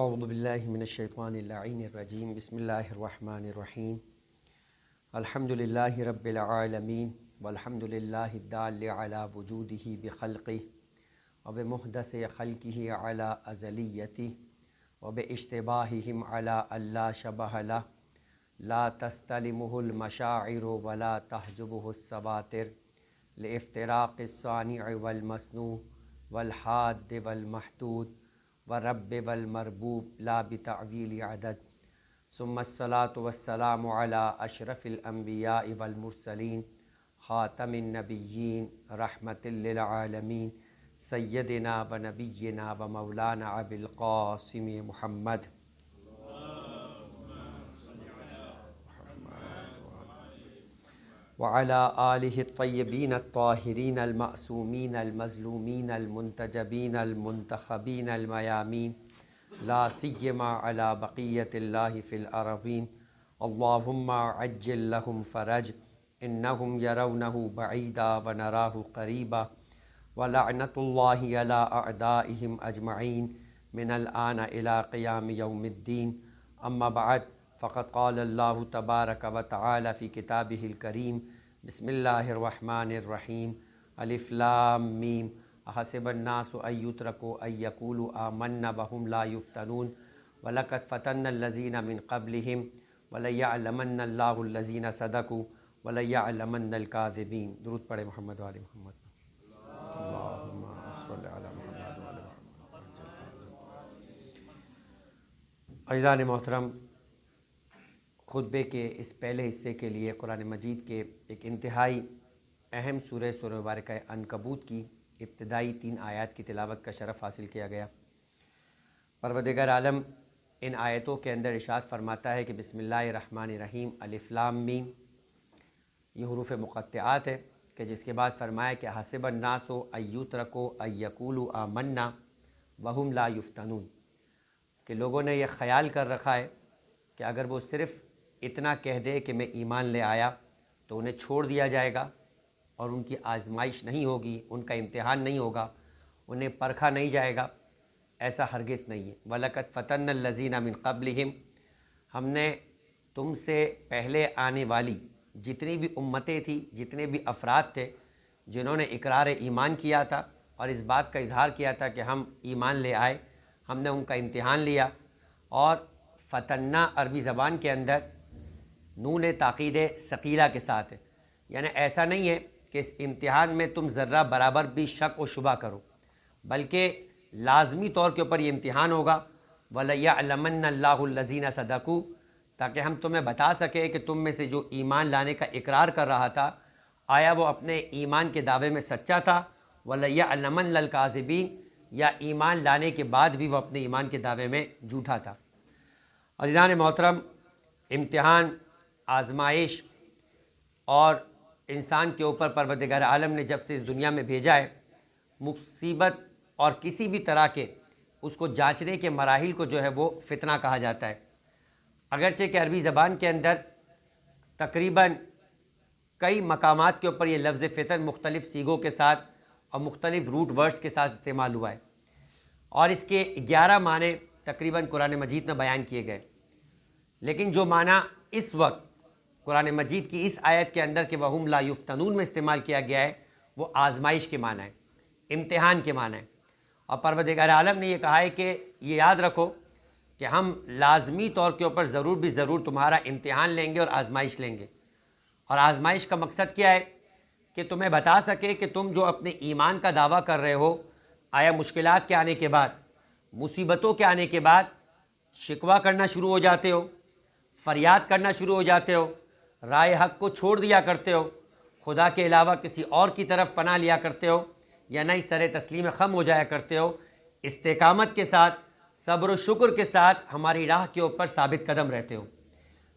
اعوذ باللہ من الشیطان اللعین الرجیم بسم اللہ الرحمن الرحیم الحمد للہ رب العالمین والحمد للہ الدال علی وجودہ بخلقہ وبمحدث خلقہ علی ازلیتہ وباشتباہہم علی اللہ شبہ لہ لا تستلمہ المشاعر ولا تحجبہ السواتر لافتراق الصانع والمصنوع والحاد والمحدود ورب والمربوب لا بتعویل عدد ثم الصلاة والسلام علی اشرف الانبیاء والمرسلین خاتم النبیین رحمت للعالمین سیدنا و نبینا و مولانا ابی القاسم محمد وعلى آلہ الطیبین الطاہرین المعصومین المظلومین المنتجبین المنتخبین المیامین لا سیما علی بقیت اللہ فی الارضین اللہم عجل لهم فرج انہم یرونہ بعیدا ونراہ قریبا ولعنت اللہ علی اعدائہم اجمعین من الآن الى قیام یوم الدین اما بعد فقد قال اللہ تبارک و تعالی فی کتابہ الکریم بسم اللہ الرحمن الرحیم الف لام میم احسب الناس ان یترکوا ان یقولوا آمنا وهم لا یفتنون ولقد فتنا الذین من قبلہم وليعلمن اللہ الذین صدقوا وليعلمن الکاذبین۔ درود پڑھے محمد و آل محمد۔ اللہم صل علی محمد و آل محمد۔ عزیزان محترم، خطبے کے اس پہلے حصے کے لیے قرآن مجید کے ایک انتہائی اہم سورہ مبارکہ عنکبوت کی ابتدائی 3 آیات کی تلاوت کا شرف حاصل کیا گیا۔ پروردگار عالم ان آیتوں کے اندر ارشاد فرماتا ہے کہ بسم اللہ الرحمن الرحیم الف لام میم، یہ حروف مقطعات ہے کہ جس کے بعد فرمایا کہ حسب الناس ان یترکوا ان یقولوا آمنا وهم لا یفتنون، کہ لوگوں نے یہ خیال کر رکھا ہے کہ اگر وہ صرف اتنا کہہ دے کہ میں ایمان لے آیا تو انہیں چھوڑ دیا جائے گا اور ان کی آزمائش نہیں ہوگی، ان کا امتحان نہیں ہوگا، انہیں پرکھا نہیں جائے گا۔ ایسا ہرگز نہیں ہے۔ وَلَقَدْ فَتَنَّا الَّذِينَ مِن قَبْلِهِمْ، ہم نے تم سے پہلے آنے والی جتنی بھی امتیں تھیں، جتنے بھی افراد تھے جنہوں نے اقرار ایمان کیا تھا اور اس بات کا اظہار کیا تھا کہ ہم ایمان لے آئے، ہم نے ان کا امتحان لیا۔ اور فتنہ عربی زبان کے اندر نون تاکید ثقیلہ کے ساتھ ہے، یعنی ایسا نہیں ہے کہ اس امتحان میں تم ذرہ برابر بھی شک و شبہ کرو، بلکہ لازمی طور کے اوپر یہ امتحان ہوگا۔ وَلَيَعْلَمَنَّ اللَّهُ الَّذِينَ صَدَقُوا، تاکہ ہم تمہیں بتا سکیں کہ تم میں سے جو ایمان لانے کا اقرار کر رہا تھا آیا وہ اپنے ایمان کے دعوے میں سچا تھا، وَلَيَعْلَمَنَّ الْكَاذِبِينَ، یا ایمان لانے کے بعد بھی وہ اپنے ایمان کے دعوے میں جھوٹا تھا۔ عزیزان محترم، امتحان، آزمائش اور انسان کے اوپر پروردگار عالم نے جب سے اس دنیا میں بھیجا ہے، مصیبت اور کسی بھی طرح کے اس کو جانچنے کے مراحل کو جو ہے وہ فتنہ کہا جاتا ہے۔ اگرچہ کہ عربی زبان کے اندر تقریباً کئی مقامات کے اوپر یہ لفظ فتن مختلف سیغوں کے ساتھ اور مختلف روٹ ورڈز کے ساتھ استعمال ہوا ہے، اور اس کے 11 معنی تقریباً قرآن مجید میں بیان کیے گئے، لیکن جو معنی اس وقت قرآن مجید کی اس آیت کے اندر کہ وَهُمْ لَا يُفْتَنُونَ میں استعمال کیا گیا ہے وہ آزمائش کے معنی ہے، امتحان کے معنی ہے۔ اور پروردگار عالم نے یہ کہا ہے کہ یہ یاد رکھو کہ ہم لازمی طور کے اوپر ضرور بھی ضرور تمہارا امتحان لیں گے اور آزمائش لیں گے۔ اور آزمائش کا مقصد کیا ہے؟ کہ تمہیں بتا سکے کہ تم جو اپنے ایمان کا دعویٰ کر رہے ہو، آیا مشکلات کے آنے کے بعد، مصیبتوں کے آنے کے بعد شکوہ کرنا شروع ہو جاتے ہو، فریاد کرنا شروع ہو جاتے ہو، رائے حق کو چھوڑ دیا کرتے ہو، خدا کے علاوہ کسی اور کی طرف پناہ لیا کرتے ہو، یا نہ سر تسلیم خم ہو جایا کرتے ہو، استقامت کے ساتھ، صبر و شکر کے ساتھ ہماری راہ کے اوپر ثابت قدم رہتے ہو۔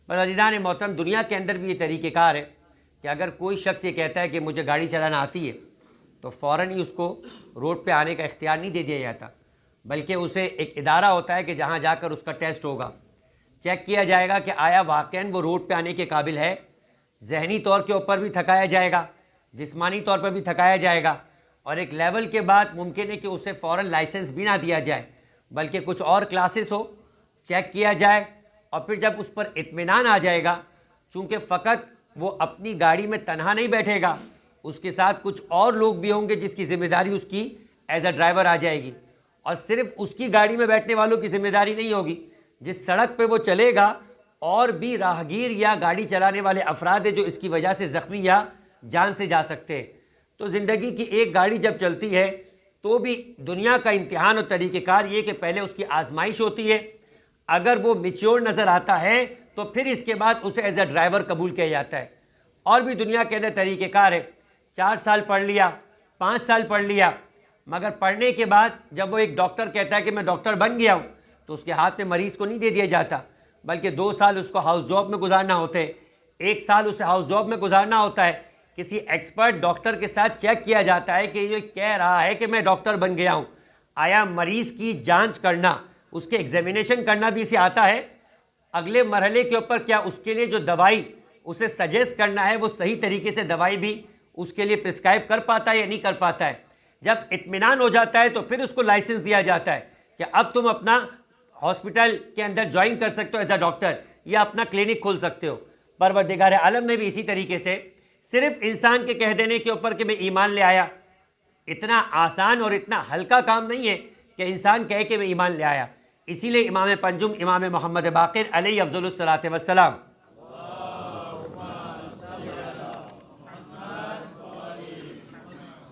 بس عزیزان محترم، دنیا کے اندر بھی یہ طریقہ کار ہے کہ اگر کوئی شخص یہ کہتا ہے کہ مجھے گاڑی چلانا آتی ہے تو فوراً ہی اس کو روڈ پہ آنے کا اختیار نہیں دے دیا جاتا، بلکہ اسے ایک ادارہ ہوتا ہے کہ جہاں جا کر اس کا ٹیسٹ ہوگا، چیک کیا جائے گا کہ آیا واقعاً وہ روڈ پہ آنے کے قابل ہے۔ ذہنی طور کے اوپر بھی تھکایا جائے گا، جسمانی طور پر بھی تھکایا جائے گا، اور ایک لیول کے بعد ممکن ہے کہ اسے فوراً لائسنس بھی نہ دیا جائے، بلکہ کچھ اور کلاسز ہو، چیک کیا جائے، اور پھر جب اس پر اطمینان آ جائے گا، چونکہ فقط وہ اپنی گاڑی میں تنہا نہیں بیٹھے گا، اس کے ساتھ کچھ اور لوگ بھی ہوں گے جس کی ذمہ داری اس کی ایز اے ڈرائیور آ جائے گی، اور صرف اس کی گاڑی میں بیٹھنے والوں کی ذمہ داری نہیں ہوگی، جس سڑک پہ وہ چلے گا اور بھی راہگیر یا گاڑی چلانے والے افراد ہیں جو اس کی وجہ سے زخمی یا جان سے جا سکتے ہیں۔ تو زندگی کی ایک گاڑی جب چلتی ہے تو بھی دنیا کا امتحان اور طریقہ کار یہ کہ پہلے اس کی آزمائش ہوتی ہے، اگر وہ میچور نظر آتا ہے تو پھر اس کے بعد اسے ایز اے ڈرائیور قبول کیا جاتا ہے۔ اور بھی دنیا کے اندر طریقہ کار ہے، 4 سال پڑھ لیا، 5 سال پڑھ لیا، مگر پڑھنے کے بعد جب وہ ایک ڈاکٹر کہتا ہے کہ میں ڈاکٹر بن گیا ہوں تو اس کے ہاتھ میں مریض کو نہیں دے دیا جاتا، بلکہ 2 سال اس کو ہاؤس جاب میں گزارنا ہوتے ہیں، 1 سال اسے ہاؤس جاب میں گزارنا ہوتا ہے، کسی ایکسپرٹ ڈاکٹر کے ساتھ چیک کیا جاتا ہے کہ یہ کہہ رہا ہے کہ میں ڈاکٹر بن گیا ہوں، آیا مریض کی جانچ کرنا، اس کے ایگزامینیشن کرنا بھی اسے آتا ہے، اگلے مرحلے کے اوپر کیا اس کے لیے جو دوائی اسے سجیسٹ کرنا ہے وہ صحیح طریقے سے دوائی بھی اس کے لیے پرسکرائب کر پاتا ہے یا نہیں کر پاتا ہے۔ جب اطمینان ہو جاتا ہے تو پھر اس کو لائسنس دیا جاتا ہے کہ اب تم اپنا ہاسپٹل کے اندر جوائن کر سکتے ہو ایز اے ڈاکٹر، یا اپنا کلینک کھول سکتے ہو۔ پروردگار عالم نے بھی اسی طریقے سے صرف انسان کے کہہ دینے کے اوپر کہ میں ایمان لے آیا، اتنا آسان اور اتنا ہلکا کام نہیں ہے کہ انسان کہے کہ میں ایمان لے آیا۔ اسی لیے امام پنجم امام محمد باقر علیہ افضل الصلاۃ والسلام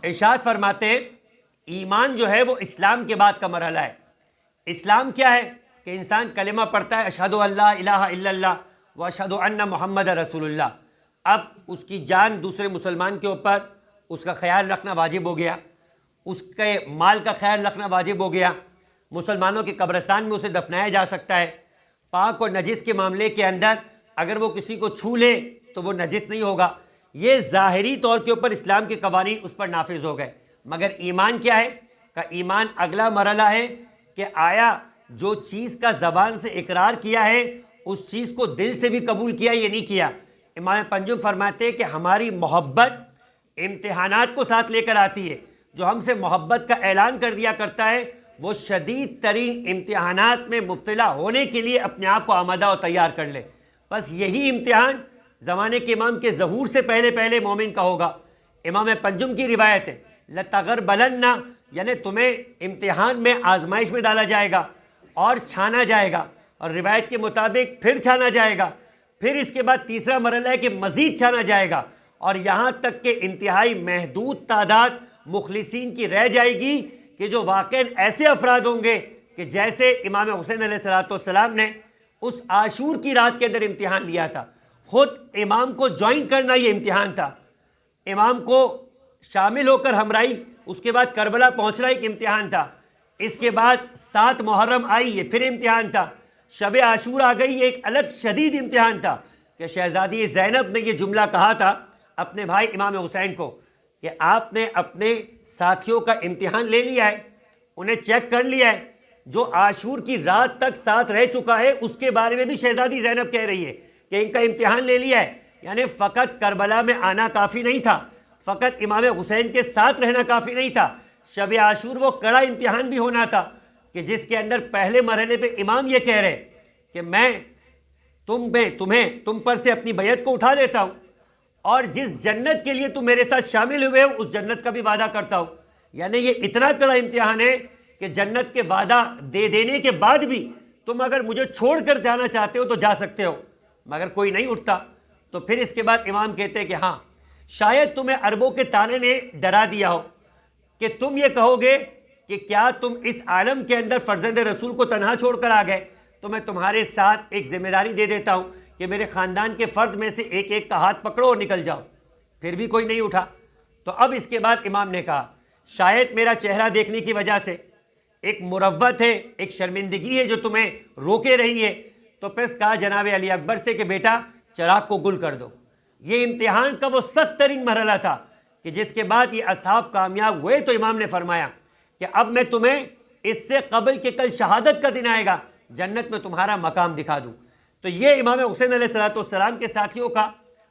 ارشاد فرماتے ہیں ایمان جو ہے وہ اسلام کے بعد کا مرحلہ ہے۔ اسلام کیا ہے کہ انسان کلمہ پڑھتا ہے اشہد ان لا الہ الا اللہ و اشہد ان محمد رسول اللہ، اب اس کی جان دوسرے مسلمان کے اوپر اس کا خیال رکھنا واجب ہو گیا، اس کے مال کا خیال رکھنا واجب ہو گیا، مسلمانوں کے قبرستان میں اسے دفنایا جا سکتا ہے، پاک اور نجس کے معاملے کے اندر اگر وہ کسی کو چھو لے تو وہ نجس نہیں ہوگا، یہ ظاہری طور کے اوپر اسلام کے قوانین اس پر نافذ ہو گئے۔ مگر ایمان کیا ہے کہ ایمان اگلا مرحلہ ہے کہ آیا جو چیز کا زبان سے اقرار کیا ہے اس چیز کو دل سے بھی قبول کیا یا نہیں کیا۔ امام پنجم فرماتے ہیں کہ ہماری محبت امتحانات کو ساتھ لے کر آتی ہے، جو ہم سے محبت کا اعلان کر دیا کرتا ہے وہ شدید ترین امتحانات میں مبتلا ہونے کے لیے اپنے آپ کو آمادہ اور تیار کر لے۔ بس یہی امتحان زمانے کے امام کے ظہور سے پہلے پہلے مومن کا ہوگا۔ امام پنجم کی روایت ہے لَتَغَرْبَلَنَّ، یعنی تمہیں امتحان میں آزمائش میں ڈالا جائے گا اور چھانا جائے گا، اور روایت کے مطابق پھر چھانا جائے گا، پھر اس کے بعد تیسرا مرحلہ ہے کہ مزید چھانا جائے گا، اور یہاں تک کہ انتہائی محدود تعداد مخلصین کی رہ جائے گی کہ جو واقعاً ایسے افراد ہوں گے کہ جیسے امام حسین علیہ السلام نے اس عاشور کی رات کے اندر امتحان لیا تھا، خود امام کو جوائن کرنا یہ امتحان تھا، امام کو شامل ہو کر ہمراہی، اس کے بعد کربلا پہنچنا ایک امتحان تھا، اس کے بعد 7 محرم آئی یہ پھر امتحان تھا، شب عاشور آ گئی یہ ایک الگ شدید امتحان تھا کہ شہزادی زینب نے یہ جملہ کہا تھا اپنے بھائی امام حسین کو کہ آپ نے اپنے ساتھیوں کا امتحان لے لیا ہے، انہیں چیک کر لیا ہے، جو عاشور کی رات تک ساتھ رہ چکا ہے اس کے بارے میں بھی شہزادی زینب کہہ رہی ہے کہ ان کا امتحان لے لیا ہے، یعنی فقط کربلا میں آنا کافی نہیں تھا، فقط امام حسین کے ساتھ رہنا کافی نہیں تھا، شب عاشور وہ کڑا امتحان بھی ہونا تھا کہ جس کے اندر پہلے مرحلے پہ امام یہ کہہ رہے کہ میں تم پر سے اپنی بیعت کو اٹھا لیتا ہوں، اور جس جنت کے لیے تم میرے ساتھ شامل ہوئے ہو اس جنت کا بھی وعدہ کرتا ہوں۔ یعنی یہ اتنا کڑا امتحان ہے کہ جنت کے وعدہ دے دینے کے بعد بھی تم اگر مجھے چھوڑ کر جانا چاہتے ہو تو جا سکتے ہو، مگر کوئی نہیں اٹھتا۔ تو پھر اس کے بعد امام کہتے ہیں کہ ہاں شاید تمہیں عربوں کے طانے نے ڈرا دیا ہو کہ تم یہ کہو گے کہ کیا تم اس عالم کے اندر فرزند رسول کو تنہا چھوڑ کر آ گئے، تو میں تمہارے ساتھ ایک ذمہ داری دے دیتا ہوں کہ میرے خاندان کے فرد میں سے ایک ایک کا ہاتھ پکڑو اور نکل جاؤ، پھر بھی کوئی نہیں اٹھا۔ تو اب اس کے بعد امام نے کہا شاید میرا چہرہ دیکھنے کی وجہ سے ایک مروت ہے، ایک شرمندگی ہے جو تمہیں روکے رہی ہے، تو پس کہا جناب علی اکبر سے کہ بیٹا چراغ کو گل کر دو۔ یہ امتحان کا وہ سخت ترین مرحلہ تھا کہ جس کے بعد یہ اصحاب کامیاب ہوئے، تو امام نے فرمایا کہ اب میں تمہیں اس سے قبل کہ کل شہادت کا دن آئے گا جنت میں تمہارا مقام دکھا دوں۔ تو یہ امام حسین علیہ السلام کے ساتھیوں کا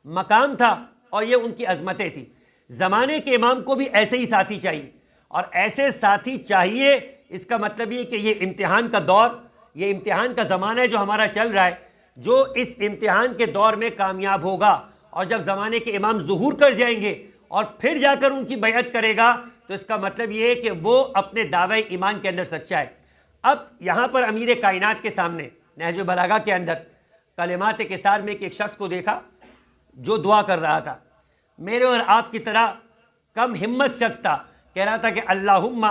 مقام تھا اور یہ ان کی عظمتیں تھیں۔ زمانے کے امام کو بھی ایسے ہی ساتھی چاہیے، اور ایسے ساتھی چاہیے اس کا مطلب یہ کہ یہ امتحان کا دور، یہ امتحان کا زمانہ ہے جو ہمارا چل رہا ہے، جو اس امتحان کے دور میں کامیاب ہوگا اور جب زمانے کے امام ظہور کر جائیں گے اور پھر جا کر ان کی بیعت کرے گا، تو اس کا مطلب یہ ہے کہ وہ اپنے دعوی ایمان کے اندر سچا ہے۔ اب یہاں پر امیر کائنات کے سامنے نہج البلاغہ کے اندر کلمات قصار میں ایک شخص کو دیکھا جو دعا کر رہا تھا، میرے اور آپ کی طرح کم ہمت شخص تھا، کہہ رہا تھا کہ اللہم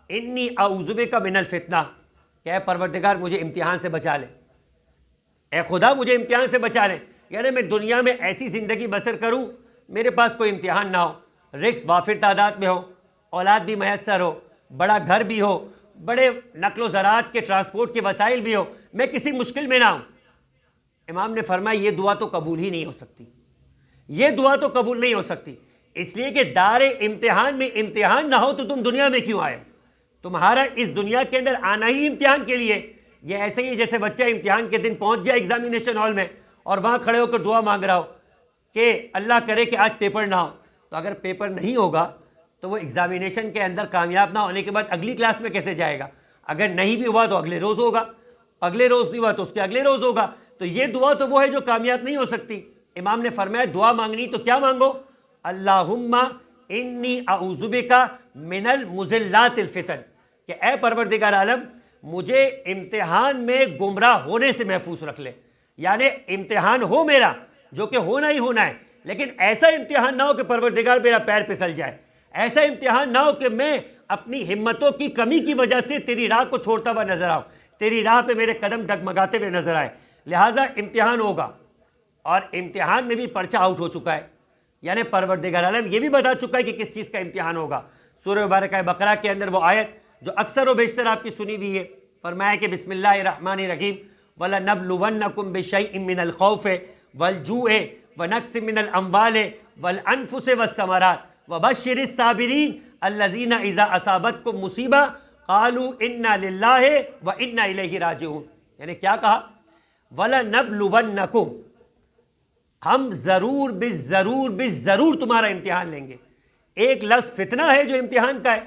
انی اعوذ بک من الفتنہ، کہ اے پروردگار مجھے امتحان سے بچا لے، اے خدا مجھے امتحان سے بچا لے، یعنی میں دنیا میں ایسی زندگی بسر کروں میرے پاس کوئی امتحان نہ ہو، رزق وافر تعداد میں ہو، اولاد بھی میسر ہو، بڑا گھر بھی ہو، بڑے نقل و زراعت کے ٹرانسپورٹ کے وسائل بھی ہو، میں کسی مشکل میں نہ ہوں۔ امام نے فرمایا یہ دعا تو قبول ہی نہیں ہو سکتی، یہ دعا تو قبول نہیں ہو سکتی، اس لیے کہ دار امتحان میں امتحان نہ ہو تو تم دنیا میں کیوں آئے؟ تمہارا اس دنیا کے اندر آنا ہی امتحان کے لیے۔ یہ ایسے ہی جیسے بچہ امتحان کے دن پہنچ جائے ایگزامینیشن ہال میں اور وہاں کھڑے ہو کر دعا مانگ رہا ہو کہ اللہ کرے کہ آج پیپر نہ ہو، تو اگر پیپر نہیں ہوگا تو وہ ایگزامینیشن کے اندر کامیاب نہ ہونے کے بعد اگلی کلاس میں کیسے جائے گا؟ اگر نہیں بھی ہوا تو اگلے روز ہوگا، اگلے روز نہیں ہوا تو اس کے اگلے روز ہوگا، تو یہ دعا تو وہ ہے جو کامیاب نہیں ہو سکتی۔ امام نے فرمایا دعا مانگنی تو کیا مانگو؟ اللہم انی اعوذ بک من المضلات الفتن، کہ اے پروردگار عالم مجھے امتحان میں گمراہ ہونے سے محفوظ رکھ لے، یعنی امتحان ہو میرا جو کہ ہونا ہی ہونا ہے، لیکن ایسا امتحان نہ ہو کہ پروردگار میرا پیر پھسل جائے، ایسا امتحان نہ ہو کہ میں اپنی ہمتوں کی کمی کی وجہ سے تیری راہ کو چھوڑتا ہوا نظر آؤں، تیری راہ پہ میرے قدم ڈگمگاتے ہوئے نظر آئے۔ لہٰذا امتحان ہوگا اور امتحان میں بھی پرچہ آؤٹ ہو چکا ہے، یعنی پروردگار عالم یہ بھی بتا چکا ہے کہ کس چیز کا امتحان ہوگا۔ سورہ مبارکہ بقرہ کے اندر وہ آیت جو اکثر و بیشتر آپ کی سنی ہوئی ہے، فرمایا کہ بسم اللہ الرحمن الرحیم وَلَنَبْلُوَنَّكُمْ بِشَيْءٍ مِّنَ الْخَوْفِ وَالْجُوعِ وَنَقْصٍ مِّنَ الْأَمْوَالِ وَالْأَنفُسِ وَالثَّمَرَاتِ وَبَشِّرِ الصَّابِرِينَ الَّذِينَ إِذَا أَصَابَتْكُمْ مُصِیبَۃٌ قَالُوا إِنَّا لِلَّهِ وَإِنَّا إِلَیہِ راجعون، یعنی کیا کہا؟ وَلَنَبْلُوَنَّكُمْ، ہم ضرور بالضرور تمہارا امتحان لیں گے۔ ایک لفظ فتنہ ہے جو امتحان کا ہے،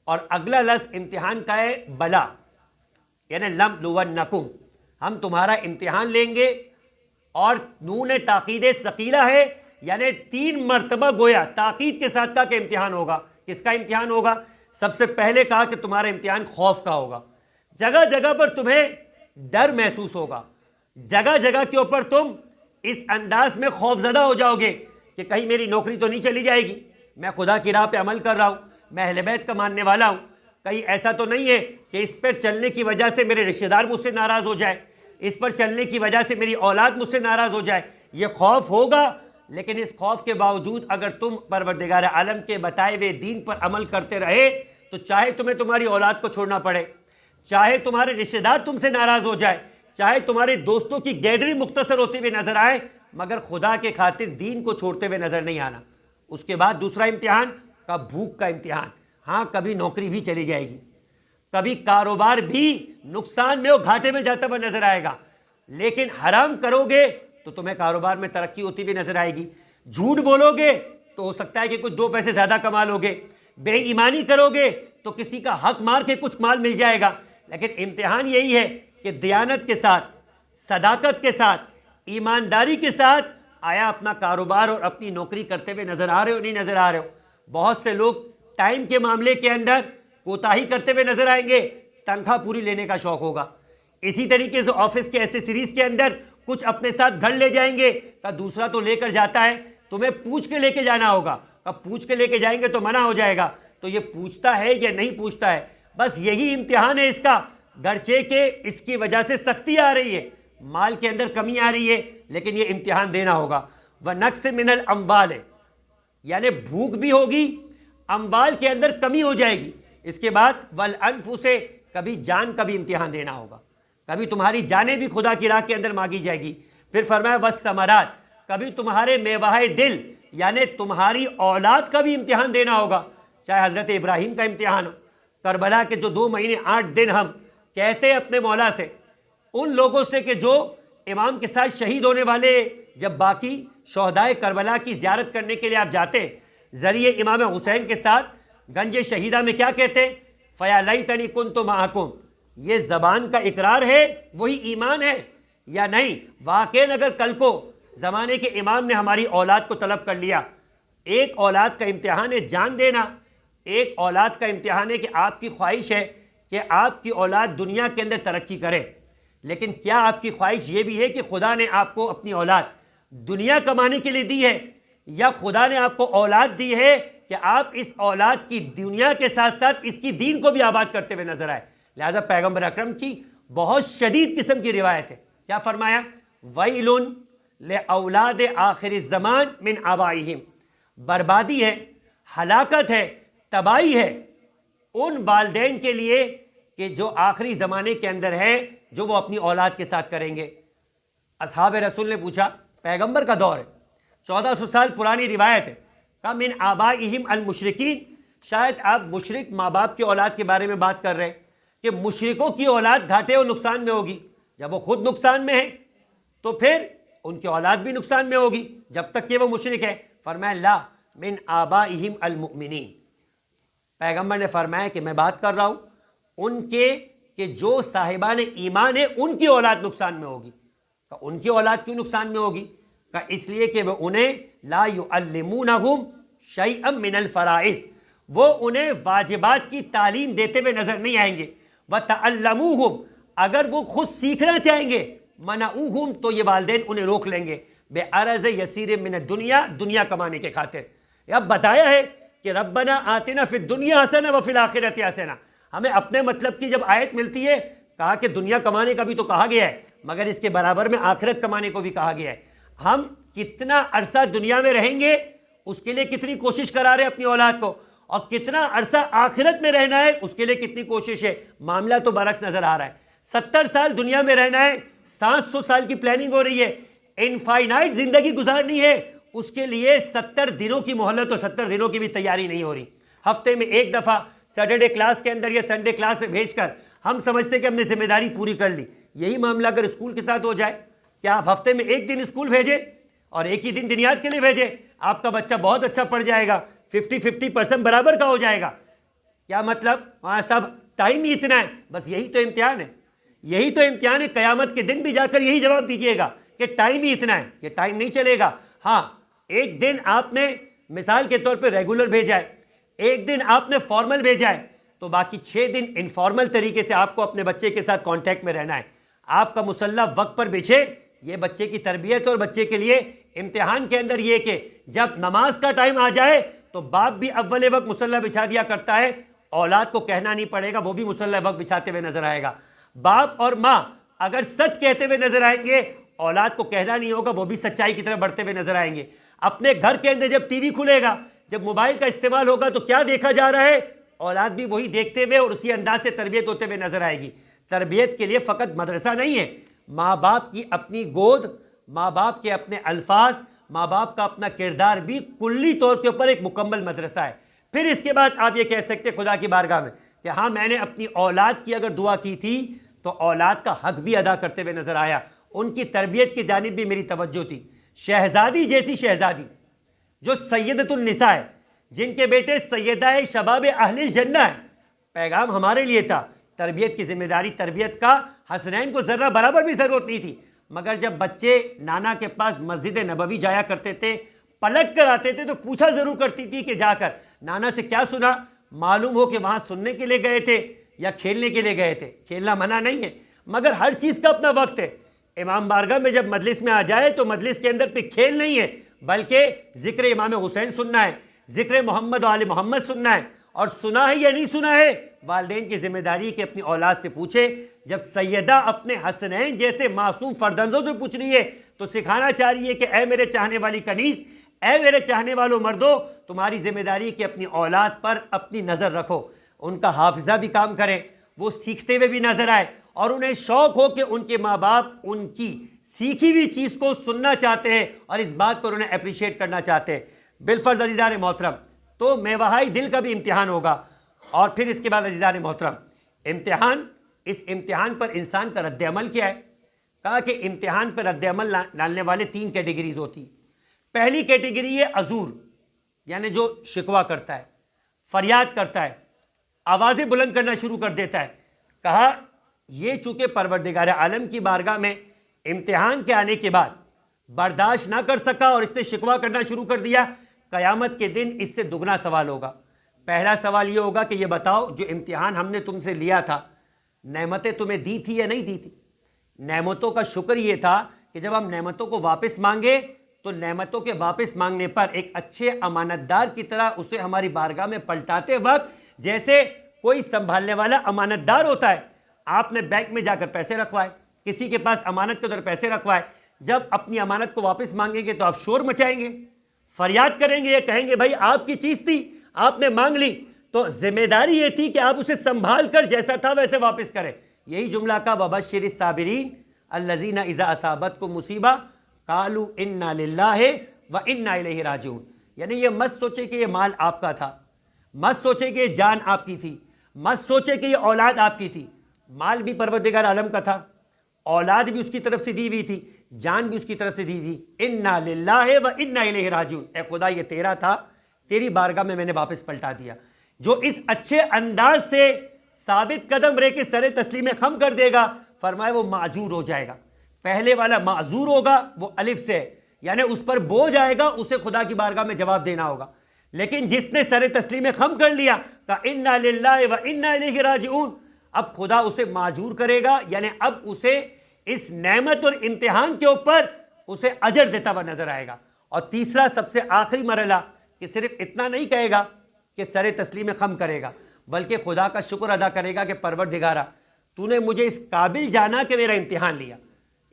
اور اگلا لفظ امتحان کا ہے بلا، یعنی لَنَبْلُوَنَّكُمْ، ہم تمہارا امتحان لیں گے، اور نون تاکید ثقیلہ ہے، یعنی 3 مرتبہ گویا تاکید کے ساتھ کہا کہ امتحان ہوگا۔ کس کا امتحان ہوگا؟ سب سے پہلے کہا کہ تمہارا امتحان خوف کا ہوگا، جگہ جگہ پر تمہیں ڈر محسوس ہوگا، جگہ جگہ کے اوپر تم اس انداز میں خوف زدہ ہو جاؤ گے کہ کہیں میری نوکری تو نہیں چلی جائے گی، میں خدا کی راہ پہ عمل کر رہا ہوں، میں اہل بیت کا ماننے والا ہوں، کہیں ایسا تو نہیں ہے کہ اس پر چلنے کی وجہ سے میرے رشتہ دار مجھ سے ناراض ہو جائے، اس پر چلنے کی وجہ سے میری اولاد مجھ سے ناراض ہو جائے۔ یہ خوف ہوگا، لیکن اس خوف کے باوجود اگر تم پروردگار عالم کے بتائے ہوئے دین پر عمل کرتے رہے تو چاہے تمہیں تمہاری اولاد کو چھوڑنا پڑے، چاہے تمہارے رشتہ دار تم سے ناراض ہو جائے، چاہے تمہارے دوستوں کی گیدرنگ مختصر ہوتی ہوئی نظر آئے، مگر خدا کے خاطر دین کو چھوڑتے ہوئے نظر نہیں آنا۔ اس کے بعد دوسرا امتحان کا بھوک کا امتحان، ہاں کبھی نوکری بھی چلی جائے گی، کبھی کاروبار بھی نقصان میں اور گھاٹے میں جاتا ہوا نظر آئے گا، لیکن حرام کرو گے تو تمہیں کاروبار میں ترقی ہوتی ہوئی نظر آئے گی، جھوٹ بولو گے تو ہو سکتا ہے کہ کچھ 2 پیسے زیادہ کما لو گے، بے ایمانی کرو گے تو کسی کا حق مار کے کچھ مال مل جائے گا، لیکن امتحان یہی ہے کہ دیانت کے ساتھ، صداقت کے ساتھ، ایمانداری کے ساتھ آیا اپنا کاروبار اور اپنی نوکری کرتے ہوئے نظر آ رہے ہو نہیں نظر آ رہے ہو۔ بہت سے لوگ ٹائم کے معاملے کے اندر کوتاہی کرتے ہوئے نظر آئیں گے، تنخواہ پوری لینے کا شوق ہوگا۔ اسی طریقے سے آفس کے ایسیسریز کے اندر کچھ اپنے ساتھ گھر لے جائیں گے، کہ دوسرا تو لے کر جاتا ہے، تمہیں پوچھ کے لے کے جانا ہوگا، پوچھ کے لے کے جائیں گے تو منع ہو جائے گا، تو یہ پوچھتا ہے یا نہیں پوچھتا ہے، بس یہی امتحان ہے اس کا، گرچہ کہ اس کی وجہ سے سختی آ رہی ہے، مال کے اندر کمی آ رہی ہے، لیکن یہ امتحان دینا ہوگا۔ وَنَقْصٍ مِّنَ الْأَمْوَالِ، یعنی بھوک بھی ہوگی، اموال کے اندر کمی ہو جائے گی۔ اس کے بعد وَالْأَنفُسِ، کبھی جان کا بھی امتحان دینا ہوگا، کبھی تمہاری جانیں بھی خدا کی راہ کے اندر مانگی جائے گی۔ پھر فرمایا وَالثَّمَرَاتِ، کبھی تمہارے میوہ دل یعنی تمہاری اولاد کا بھی امتحان دینا ہوگا، چاہے حضرت ابراہیم کا امتحان ہو، کربلا کے جو 2 مہینے 8 دن ہم کہتے اپنے مولا سے، ان لوگوں سے کہ جو امام کے ساتھ شہید ہونے والے، جب باقی شہدائے کربلا کی زیارت کرنے کے لیے آپ جاتے ذریعے امام حسین کے ساتھ گنج شہیدہ میں کیا کہتے؟ فیا لیتنی کنت معکم، یہ زبان کا اقرار ہے وہی ایمان ہے یا نہیں؟ واقعاً اگر کل کو زمانے کے امام نے ہماری اولاد کو طلب کر لیا، ایک اولاد کا امتحان ہے جان دینا، ایک اولاد کا امتحان ہے کہ آپ کی خواہش ہے کہ آپ کی اولاد دنیا کے اندر ترقی کرے، لیکن کیا آپ کی خواہش یہ بھی ہے کہ خدا نے آپ کو اپنی اولاد دنیا کمانے کے لیے دی ہے، یا خدا نے آپ کو اولاد دی ہے کہ آپ اس اولاد کی دنیا کے ساتھ ساتھ اس کی دین کو بھی آباد کرتے ہوئے نظر آئے؟ لہذا پیغمبر اکرم کی بہت شدید قسم کی روایت ہے، کیا فرمایا؟ وَيْلٌ لِأَوْلَادِ آخِرِ الزَّمَانِ مِنْ آبائِهِمْ، بربادی ہے، ہلاکت ہے، تباہی ہے ان والدین کے لیے کہ جو آخری زمانے کے اندر ہے جو وہ اپنی اولاد کے ساتھ کریں گے۔ اصحاب رسول نے پوچھا، پیغمبر کا دور ہے، 1400 سال پرانی روایت ہے، کہا من آبائہم المشرکین، شاید آپ مشرک ماں باپ کی اولاد کے بارے میں بات کر رہے ہیں کہ مشرکوں کی اولاد گھاٹے اور نقصان میں ہوگی، جب وہ خود نقصان میں ہیں تو پھر ان کی اولاد بھی نقصان میں ہوگی جب تک کہ وہ مشرک ہے۔ فرمایا لا من آبائہم المؤمنین، پیغمبر نے فرمایا کہ میں بات کر رہا ہوں ان کے کہ جو صاحبان ایمان ہیں ان کی اولاد نقصان میں ہوگی۔ کہ ان کی اولاد کیوں نقصان میں ہوگی؟ کہ اس لیے کہ وہ انہیں لا یعلمونہم شیئا من الفرائض، وہ انہیں واجبات کی تعلیم دیتے ہوئے نظر نہیں آئیں گے۔ وَتَعَلَّمُوهُمْ، اگر وہ خود سیکھنا چاہیں گے، منعوہم، تو یہ والدین انہیں روک لیں گے، بے عرض یسیر من الدنیا، دنیا کمانے کے خاطر۔ اب بتایا ہے کہ ربنا آتنا فی الدنیا حسنہ وفی الآخرۃ حسنہ، ہمیں اپنے مطلب کی جب آیت ملتی ہے کہا کہ دنیا کمانے کا بھی تو کہا گیا ہے، مگر اس کے برابر میں آخرت کمانے کو بھی کہا گیا ہے۔ ہم کتنا عرصہ دنیا میں رہیں گے اس کے لیے کتنی کوشش کرا رہے ہیں اپنی اولاد کو، اور کتنا عرصہ آخرت میں رہنا ہے اس کے لیے کتنی کوشش ہے۔ معاملہ تو برعکس نظر آ رہا ہے، 70 سال دنیا میں رہنا ہے، 700 سال کی پلاننگ ہو رہی ہے، انفائنائٹ زندگی گزارنی ہے، اس کے لیے 70 دنوں کی مہلت اور 70 دنوں کی بھی تیاری نہیں ہو رہی۔ ہفتے میں ایک دفعہ سیٹرڈے کلاس کے اندر یا سنڈے کلاس میں بھیج کر ہم سمجھتے ہیں کہ ہم نے ذمہ داری پوری کر لی۔ یہی معاملہ اگر اسکول کے ساتھ ہو جائے، کیا آپ ہفتے میں ایک دن اسکول بھیجیں اور ایک ہی دن دنیات کے لیے بھیجیں، آپ کا بچہ بہت اچھا پڑھ جائے گا، 50% برابر کا ہو جائے گا؟ کیا مطلب؟ وہاں سب ٹائم ہی اتنا ہے، بس یہی تو امتحان ہے، یہی تو امتحان ہے۔ قیامت کے دن بھی جا کر یہی جواب دیجئے گا کہ ٹائم ہی اتنا ہے، یہ ٹائم نہیں چلے گا۔ ہاں، ایک دن آپ نے مثال کے طور پہ ریگولر بھیجا ہے، ایک دن آپ نے فارمل بھیجا ہے، تو باقی 6 دن انفارمل طریقے سے آپ کو اپنے بچے کے ساتھ کانٹیکٹ میں رہنا ہے۔ آپ کا مسلح وقت پر بچھے، یہ بچے کی تربیت اور بچے کے لیے امتحان کے اندر یہ کہ جب نماز کا ٹائم آ جائے تو باپ بھی اول وقت مسلح بچھا دیا کرتا ہے، اولاد کو کہنا نہیں پڑے گا، وہ بھی مسلح وقت بچھاتے ہوئے نظر آئے گا۔ باپ اور ماں اگر سچ کہتے ہوئے نظر آئیں گے، اولاد کو کہنا نہیں ہوگا، وہ بھی سچائی کی طرف بڑھتے ہوئے نظر آئیں گے۔ اپنے گھر کے اندر جب ٹی وی کھلے گا، جب موبائل کا استعمال ہوگا تو کیا دیکھا جا رہا ہے؟ اولاد بھی وہی دیکھتے ہوئے اور اسی انداز سے تربیت ہوتے ہوئے نظر آئے گی۔ تربیت کے لیے فقط مدرسہ نہیں ہے، ماں باپ کی اپنی گود، ماں باپ کے اپنے الفاظ، ماں باپ کا اپنا کردار بھی کلی طور کے اوپر ایک مکمل مدرسہ ہے۔ پھر اس کے بعد آپ یہ کہہ سکتے خدا کی بارگاہ میں کہ ہاں میں نے اپنی اولاد کی اگر دعا کی تھی تو اولاد کا حق بھی ادا کرتے ہوئے نظر آیا، ان کی تربیت کی جانب بھی میری توجہ تھی۔ شہزادی جیسی شہزادی جو سیدۃ النساء ہے، جن کے بیٹے سیدہ شباب اہل الجنہ ہے، پیغام ہمارے لیے تھا، تربیت کی ذمہ داری، تربیت کا حسنین کو ذرہ برابر بھی ضرورت نہیں تھی، مگر جب بچے نانا کے پاس مسجد نبوی جایا کرتے تھے، پلٹ کر آتے تھے تو پوچھا ضرور کرتی تھی کہ جا کر نانا سے کیا سنا، معلوم ہو کہ وہاں سننے کے لیے گئے تھے یا کھیلنے کے لیے گئے تھے۔ کھیلنا منع نہیں ہے، مگر ہر چیز کا اپنا وقت ہے۔ امام بارگاہ میں جب مجلس میں آ جائے تو مجلس کے اندر پہ کھیل نہیں ہے، بلکہ ذکر امام حسین سننا ہے، ذکر محمد و آل محمد سننا ہے، اور سنا ہے یا نہیں سنا ہے والدین کی ذمہ داری کہ اپنی اولاد سے پوچھے۔ جب سیدہ اپنے حسنین جیسے معصوم فرزندوں سے پوچھ رہی ہے تو سکھانا چاہ رہی ہے کہ اے میرے چاہنے والی کنیز، اے میرے چاہنے والوں مردوں، تمہاری ذمہ داری کہ اپنی اولاد پر اپنی نظر رکھو، ان کا حافظہ بھی کام کرے، وہ سیکھتے ہوئے بھی نظر آئے، اور انہیں شوق ہو کہ ان کے ماں باپ ان کی سیکھی ہوئی چیز کو سننا چاہتے ہیں اور اس بات پر انہیں اپریشیٹ کرنا چاہتے ہیں۔ بالفرض عزیزان محترم، تو میوہائی دل کا بھی امتحان ہوگا، اور پھر اس کے بعد عزیزان محترم امتحان، اس امتحان پر انسان کا رد عمل کیا ہے؟ کہا کہ امتحان پر رد عمل ڈالنے والے 3 کیٹیگریز ہوتی۔ پہلی کیٹیگری ہے عذور، یعنی جو شکوہ کرتا ہے، فریاد کرتا ہے، آوازیں بلند کرنا شروع کر دیتا ہے. کہا یہ چونکہ پروردگار عالم کی بارگاہ میں امتحان کے آنے کے بعد برداشت نہ کر سکا اور اس نے شکوہ کرنا شروع کر دیا، قیامت کے دن اس سے دگنا سوال ہوگا. پہلا سوال یہ ہوگا کہ یہ بتاؤ جو امتحان ہم نے تم سے لیا تھا، نعمتیں تمہیں دی تھی یا نہیں دی تھی؟ نعمتوں کا شکر یہ تھا کہ جب ہم نعمتوں کو واپس مانگے تو نعمتوں کے واپس مانگنے پر ایک اچھے امانت دار کی طرح اسے ہماری بارگاہ میں پلٹاتے وقت جیسے کوئی سنبھالنے والا امانت دار ہوتا ہے. آپ نے بینک میں جا کر پیسے رکھوائے، کسی کے پاس امانت کے طور پیسے رکھوائے، جب اپنی امانت کو واپس مانگیں گے تو آپ شور مچائیں گے، فریاد کریں گے، یہ کہیں گے بھائی آپ کی چیز تھی، آپ نے مانگ لی، تو ذمہ داری یہ تھی کہ آپ اسے سنبھال کر جیسا تھا ویسے واپس کریں. یہی جملہ کا وَبَشِّرِ الصَّابِرِينَ الَّذِينَ إِذَا أَصَابَتْكُمْ مُصِیبَۃٌ قَالُوا إِنَّا لِلَّهِ وَإِنَّا إِلَیْهِ رَاجِعُونَ. یعنی یہ مت سوچے کہ یہ مال آپ کا تھا، مت سوچے کہ یہ جان آپ کی تھی، مت سوچے کہ یہ اولاد آپ کی تھی. مال بھی پروردگار عالم کا تھا، اولاد بھی اس کی طرف سے دی ہوئی تھی، جان بھی اس کی طرف سے دی تھی. اِنَّا لِلَّهِ وَإِنَّا إِلَیْهِ رَاجِعُونَ. اے خدا یہ تیرا تھا، تیری بارگاہ میں نے واپس پلٹا دیا. جو اس اچھے انداز سے ثابت قدم رہ کے سر تسلیم خم کر دے گا، فرمائے وہ معجور ہو جائے گا. پہلے والا معذور ہوگا، وہ الف سے، یعنی اس پر بوجھ آئے گا، اسے خدا کی بارگاہ میں جواب دینا ہوگا. لیکن جس نے سر تسلیم خم کر لیا، کہا اِنَّا لِلَّهِ وَإِنَّا إِلَیْهِ رَاجِعُونَ، اب خدا اسے معجور کرے گا، یعنی اب اسے اس نعمت اور امتحان کے اوپر اسے اجر دیتا ہوا نظر آئے گا. اور تیسرا سب سے آخری مرحلہ کہ صرف اتنا نہیں کہے گا کہ سر تسلیم خم کرے گا، بلکہ خدا کا شکر ادا کرے گا کہ پروردگارا تو نے مجھے اس قابل جانا کہ میرا امتحان لیا،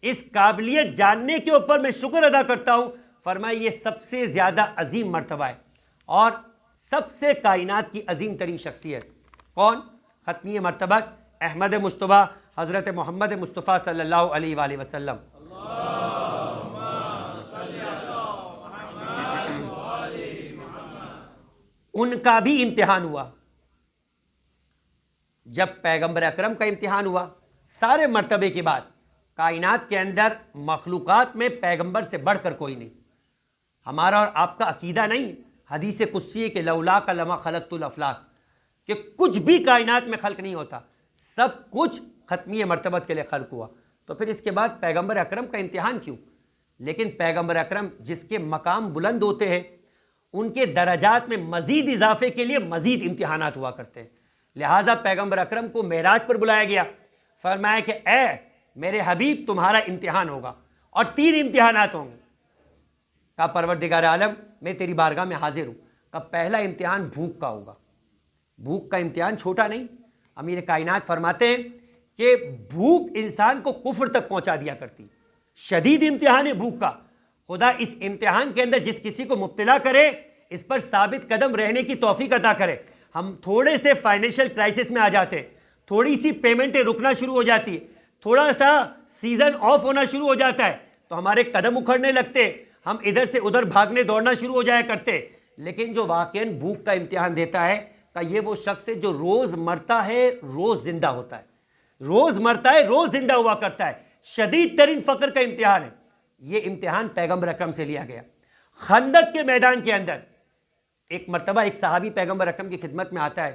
اس قابلیت جاننے کے اوپر میں شکر ادا کرتا ہوں. فرمائے یہ سب سے زیادہ عظیم مرتبہ ہے اور سب سے کائنات کی عظیم ترین شخصیت کون؟ ختمی مرتبہ احمد مجتبی حضرت محمد مصطفیٰ صلی اللہ علیہ وآلہ وسلم. ان کا بھی امتحان ہوا. جب پیغمبر اکرم کا امتحان ہوا، سارے مرتبے کے بعد کائنات کے اندر مخلوقات میں پیغمبر سے بڑھ کر کوئی نہیں. ہمارا اور آپ کا عقیدہ نہیں، حدیث قدسی ہے کہ لولاک لما خلقت الافلاک، کہ کچھ بھی کائنات میں خلق نہیں ہوتا، سب کچھ ختمی مرتبت کے لیے خلق ہوا. تو پھر اس کے بعد پیغمبر اکرم کا امتحان کیوں؟ لیکن پیغمبر اکرم جس کے مقام بلند ہوتے ہیں، ان کے درجات میں مزید اضافے کے لیے مزید امتحانات ہوا کرتے ہیں. لہٰذا پیغمبر اکرم کو معراج پر بلایا گیا، فرمایا کہ اے میرے حبیب تمہارا امتحان ہوگا اور 3 امتحانات ہوں گے. کہا پروردگار عالم میں تیری بارگاہ میں حاضر ہوں. کہا پہلا امتحان بھوک کا ہوگا. بھوک کا امتحان چھوٹا نہیں. امیر کائنات فرماتے ہیں کہ بھوک انسان کو کفر تک پہنچا دیا کرتی. شدید امتحان ہے بھوک کا. خدا اس امتحان کے اندر جس کسی کو مبتلا کرے اس پر ثابت قدم رہنے کی توفیق عطا کرے. ہم تھوڑے سے فائنینشیل کرائسس میں آ جاتے ہیں، تھوڑی سی پیمنٹیں رکنا شروع ہو جاتی ہے، تھوڑا سا سیزن آف ہونا شروع ہو جاتا ہے تو ہمارے قدم اکھڑنے لگتے، ہم ادھر سے ادھر بھاگنے دوڑنا شروع ہو جایا کرتے. لیکن جو واقعاً بھوک کا امتحان دیتا ہے کہ یہ وہ شخص ہے جو روز مرتا ہے روز زندہ ہوتا ہے، روز مرتا ہے روز زندہ ہوا کرتا ہے. شدید ترین فقر کا امتحان ہے. یہ امتحان پیغمبر اکرم سے لیا گیا. خندق کے میدان کے اندر ایک مرتبہ ایک صحابی پیغمبر اکرم کی خدمت میں آتا ہے.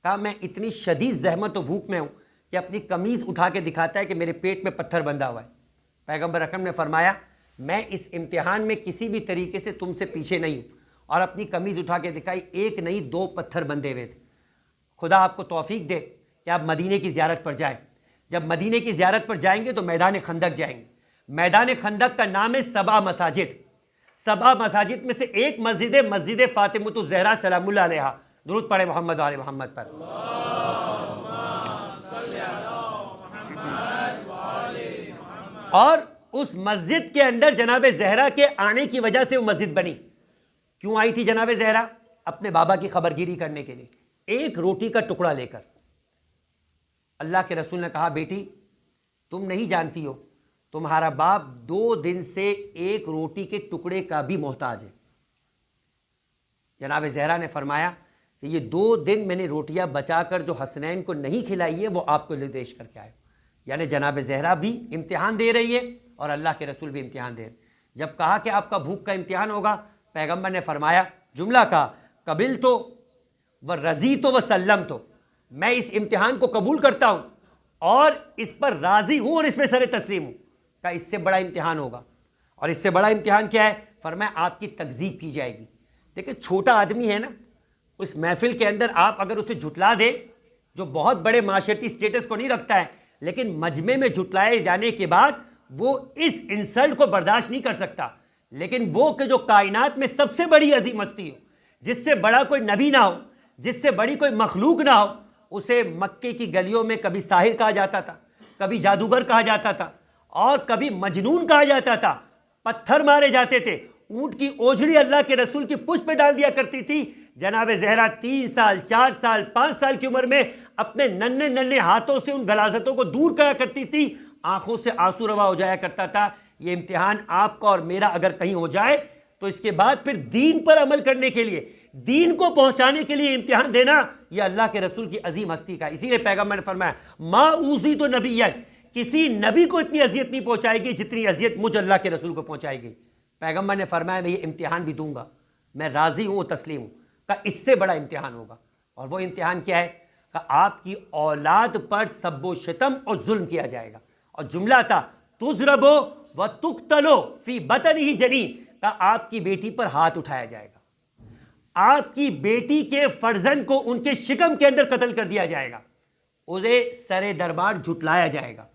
کہا میں اتنی شدید زحمت و بھوک میں ہوں کہ اپنی قمیض اٹھا کے دکھاتا ہے کہ میرے پیٹ میں پتھر بندھا ہوا ہے. پیغمبر اکرم نے فرمایا میں اس امتحان میں کسی بھی طریقے سے تم سے پیچھے نہیں ہوں، اور اپنی قمیض اٹھا کے دکھائی، 1 نہیں 2 پتھر بندھے ہوئے تھے. خدا آپ کو توفیق دے کہ آپ مدینے کی زیارت پر جائیں. جب مدینے کی زیارت پر جائیں گے تو میدان خندق جائیں گے. میدان خندق کا نام ہے 7 مساجد. 7 مساجد میں سے ایک مسجد ہے مسجد فاطمۃ الزہرا سلام اللہ علیہا. درود پڑھے محمد آل محمد پر. اور اس مسجد کے اندر جناب زہرا کے آنے کی وجہ سے وہ مسجد بنی. کیوں آئی تھی جناب زہرا؟ اپنے بابا کی خبرگیری کرنے کے لیے، ایک روٹی کا ٹکڑا لے کر. اللہ کے رسول نے کہا بیٹی تم نہیں جانتی ہو تمہارا باپ 2 دن سے ایک روٹی کے ٹکڑے کا بھی محتاج ہے. جناب زہرا نے فرمایا کہ یہ 2 دن میں نے روٹیاں بچا کر جو حسنین کو نہیں کھلائی ہے وہ آپ کو نردیش کر کے آئے. یعنی جناب زہرا بھی امتحان دے رہی ہے اور اللہ کے رسول بھی امتحان دے رہے. جب کہا کہ آپ کا بھوک کا امتحان ہوگا، پیغمبر نے فرمایا جملہ کا قبل تو و رضی تو و سلم تو، میں اس امتحان کو قبول کرتا ہوں اور اس پر راضی ہوں اور اس پہ سر تسلیم ہوں. کہا اس سے بڑا امتحان ہوگا. اور اس سے بڑا امتحان کیا ہے؟ فرمایا آپ کی تکذیب کی جائے گی. دیکھیں چھوٹا آدمی ہے نا, اس محفل کے اندر آپ اگر اسے جھٹلا دیں, جو بہت بڑے معاشرتی سٹیٹس کو نہیں رکھتا ہے, لیکن مجمع میں جھٹلائے جانے کے بعد وہ اس انسلٹ کو برداشت نہیں کر سکتا. لیکن وہ کہ جو کائنات میں سب سے بڑی عظیم ہستی ہو, جس سے بڑا کوئی نبی نہ ہو, جس سے بڑی کوئی مخلوق نہ ہو, اسے مکے کی گلیوں میں کبھی ساحر کہا جاتا تھا, کبھی جادوگر کہا جاتا تھا, اور کبھی مجنون کہا جاتا تھا. پتھر مارے جاتے تھے, اونٹ کی اوجھڑی اللہ کے رسول کی پشت پہ ڈال دیا کرتی تھی. جناب زہرا 3 سال 4 سال 5 سال کی عمر میں اپنے ننھے ننھے ہاتھوں سے ان غلاظتوں کو دور کرا کرتی تھی, آنکھوں سے آنسو روا ہو جایا کرتا تھا. یہ امتحان آپ کا اور میرا اگر کہیں ہو جائے تو اس کے بعد پھر دین پر عمل کرنے کے لیے, دین کو پہنچانے کے لیے امتحان دینا, یہ اللہ کے رسول کی عظیم ہستی کا. اسی لیے پیغمبر نے فرمایا ما اوذیت نبیا, کسی نبی کو اتنی اذیت نہیں پہنچائے گی جتنی اذیت مجھ اللہ کے رسول کو پہنچائے گی. پیغمبر نے فرمایا میں یہ امتحان بھی دوں گا, میں راضی ہوں, تسلیم ہوں. کہ اس سے بڑا امتحان ہوگا. اور وہ امتحان کیا ہے؟ کہ آپ کی اولاد پر سب و شتم اور ظلم کیا جائے گا. اور جملہ تھا تضربو و تقتلو فی بطنہ جنین, کہ آپ کی بیٹی پر ہاتھ اٹھایا جائے گا, آپ کی بیٹی کے فرزند کو ان کے شکم کے اندر قتل کر دیا جائے گا, اسے سر دربار جھٹلایا جائے گا.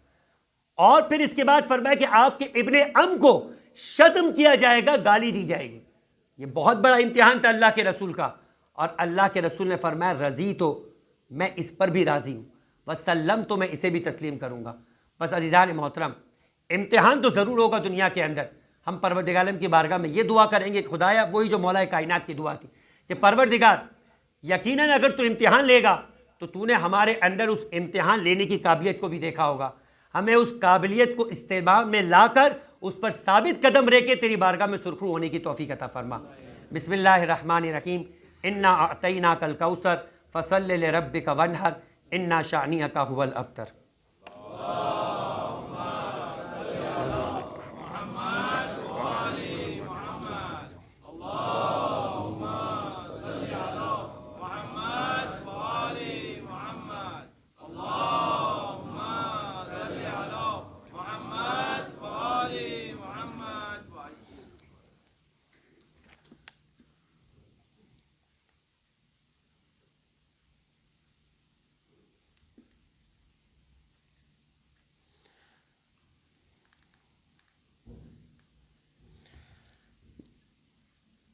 اور پھر اس کے بعد فرمایا کہ آپ کے ابن ام کو شتم کیا جائے گا, گالی دی جائے گی. یہ بہت بڑا امتحان تھا اللہ کے رسول کا. اور اللہ کے رسول نے فرمایا رضی تو میں اس پر بھی راضی ہوں, وسلم تو میں اسے بھی تسلیم کروں گا. بس عزیزان محترم, امتحان تو ضرور ہوگا دنیا کے اندر. ہم پروردگار عالم کی بارگاہ میں یہ دعا کریں گے, خدایا وہی جو مولا کائنات کی دعا تھی کہ پروردگار یقیناً اگر تو امتحان لے گا تو تو نے ہمارے اندر اس امتحان لینے کی قابلیت کو بھی دیکھا ہوگا, ہمیں اس قابلیت کو استعمال میں لا کر اس پر ثابت قدم رہ کے تیری بارگاہ میں سرخرو ہونے کی توفیق عطا فرما. بسم اللہ الرحمن الرحیم. انا اعطیناک الکوثر فصل لربک وانحر انا شانئک هو الابتر.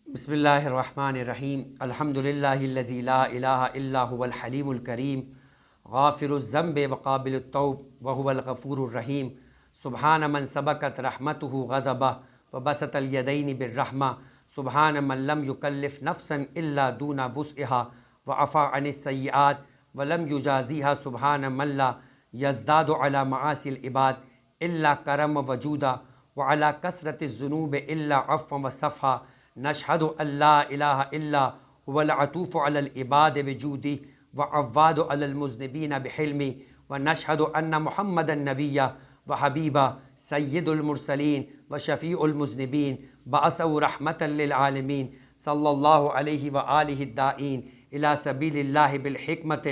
بسم اللہ الرحمن الرحیم. الحمدللہ الذی لا الہ الا هو الحلیم الکریم غافر الذنب وقابل التوب وهو الغفور الرحیم. سبحان من سبقت رحمته غضبہ وبسط الیدین بالرحمہ. سبحان من لم یکلف نفسا الا دون وسعها وعفا عن السیئات ولم یجازیها. سبحان من لا یزداد علی معاصی العباد الا کرم وجودا وعلی کثرت الذنوب الا عفوا وصفحا. نشہد ان لا الہ الا هو العطوف علی العباد بجودی وعواد علی المذنبین بحلمی. ونشہد ان محمد النبی وحبیبہ سید المرسلین وشفیع المذنبین بعثہ رحمۃ للعالمین صلی اللہ علیہ وآلہ الداعین الی سبیل اللہ بالحکمت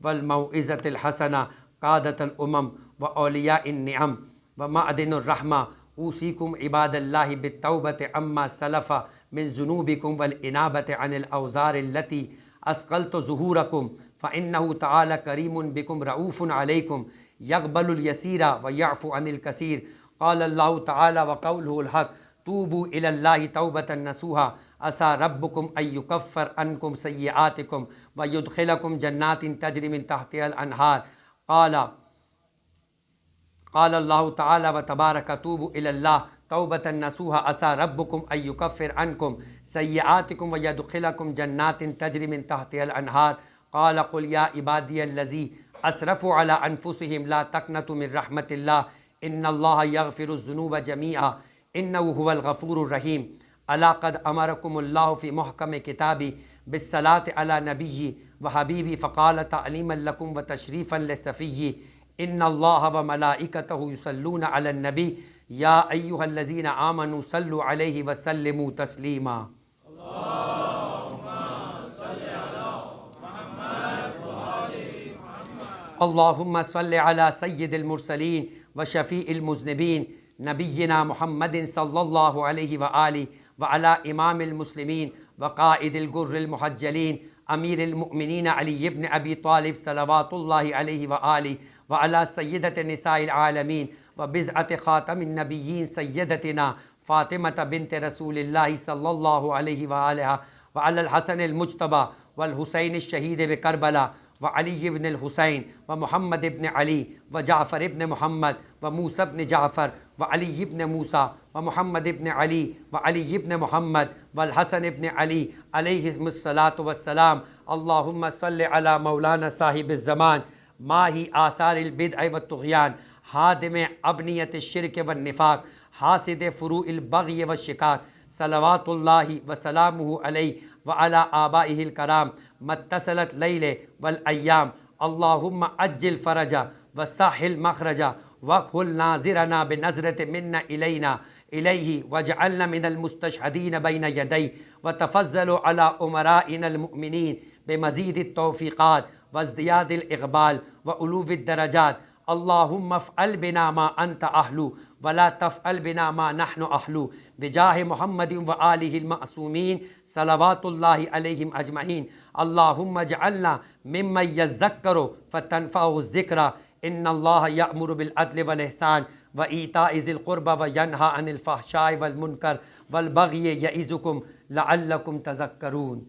والموعظۃ الحسنہ قادۃ الامم واولیاء النعم ومعدن الرحمہ. اوصیکم عباد اللہ بالتوبۃ عما سلف من ذنوبکم والانابۃ عن الاوزار التي اثقلت ظہورکم فانہ تعالی کریم بکم رؤوف علیکم یقبل الیسیر ویعفو عن الکثیر. قال اللہ تعالی وقولہ الحق توبوا الی اللہ توبۃ نصوحا عسى ربکم ان یکفر عنکم سیئاتکم ویدخلکم جنات تجری من تحتها الانہار. قال اللہ تعالی وتبارک توبوا الی اللہ توبۃ نصوحا عسى ربکم ان یکفر عنکم سیئاتکم ویدخلکم جنات تجری من تحتها الانہار. قال قل یا عبادی الذین اسرفوا علی انفسهم لا تقنطوا من رحمۃ اللہ ان اللہ یغفر الذنوب جمیعا انہ هو الغفور الرحیم. الا قد امرکم اللہ فی محکم کتابی بالصلاۃ علی نبی وحبیبی فقال تعلیما لکم وتشریفا لصفی. ان اللہ وملائکتہ یصلون علی النبی یا ایہا الذین آمنوا صلوا علیہ وسلموا تسلیما. اللہم صلی علی سید المرسلین و شفیع المذنبین نبینا محمد صلی اللہ علیہ وآلہ وعلی امام المسلمین وقائد الغر المحجلین امیر المؤمنین علی ابن ابی طالب صلوات اللہ علیہ وآلہ وعلی سیدۃ نساء العالمین وبضعۃ خاتم النبیین سیدتنا فاطمۃ بنت رسول اللہ صلی اللہ علیہ وآلہ وعلی الحسن المجتبی والحسین الشہید بکربلا وعلی ابن الحسین ومحمد ابن علی وجعفر ابن محمد وموسیٰ ابن جعفر وعلی ابن موسیٰ ومحمد ابن علی وعلی ابن محمد والحسن ابن علی علیہم الصلاۃ والسلام۔ اللہم صلی علی مولانا صاحب الزمان ماہی آثار البدع والطغیان ہادم ابنیت الشرک والنفاق حاسد فروع البغی والشقاق صلوات اللہ وسلامہ علیہ وعلی آبائہ الکرام متصلت لیل والایام۔ اللہم عجل فرجا وسہل مخرجا وکھل ناظرنا بنظرت منا الینا الیہ واجعلنا من المستشہدین بین یدی وتفضل علی امرائنا المؤمنین بمزید التوفیقات وازدیاد الاقبال وعلو الدرجات۔ اللہم افعل بنا ما انت اہلو ولا تفعل بنا ما نحن اہلو بجاہ محمد وآلہ المعصومین صلوات اللہ علیہم اجمعین۔ اللہم اجعلنا ممن یذکر فتنفعہ الذکرى ان اللہ یأمر بالعدل والاحسان وایتاء ذی القربى وینہی عن الفحشاء والمنکر والبغی یعظکم لعلکم تذکرون۔